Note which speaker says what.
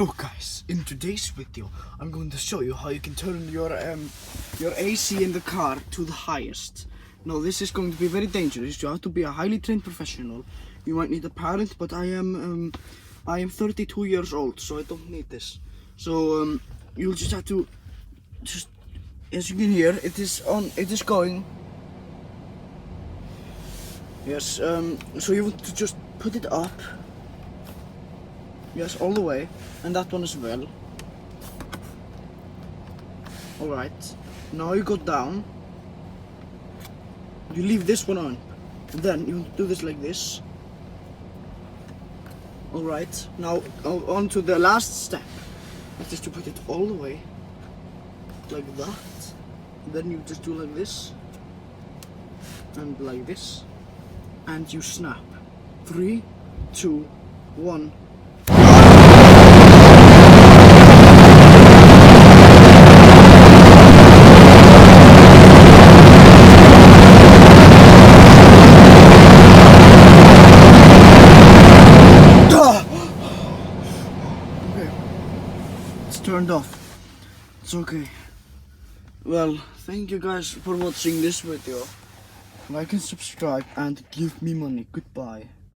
Speaker 1: So guys, in today's video, I'm going to show you how you can turn your AC in the car to the highest. Now this is going to be very dangerous. You have to be a highly trained professional. You might need a parent, but I am 32 years old, so I don't need this. So you'll just have to, as you can hear, it is going. Yes. So you want to just put it up. Yes, all the way, and that one as well. Alright, now you go down. You leave this one on, and then you do this like this. Alright, now on to the last step. That is to put it all the way, like that. Then you just do like this, and like this, and you snap. 3, 2, 1. Turned off. It's okay. Well, thank you guys for watching this video. Like and subscribe and give me money. Goodbye.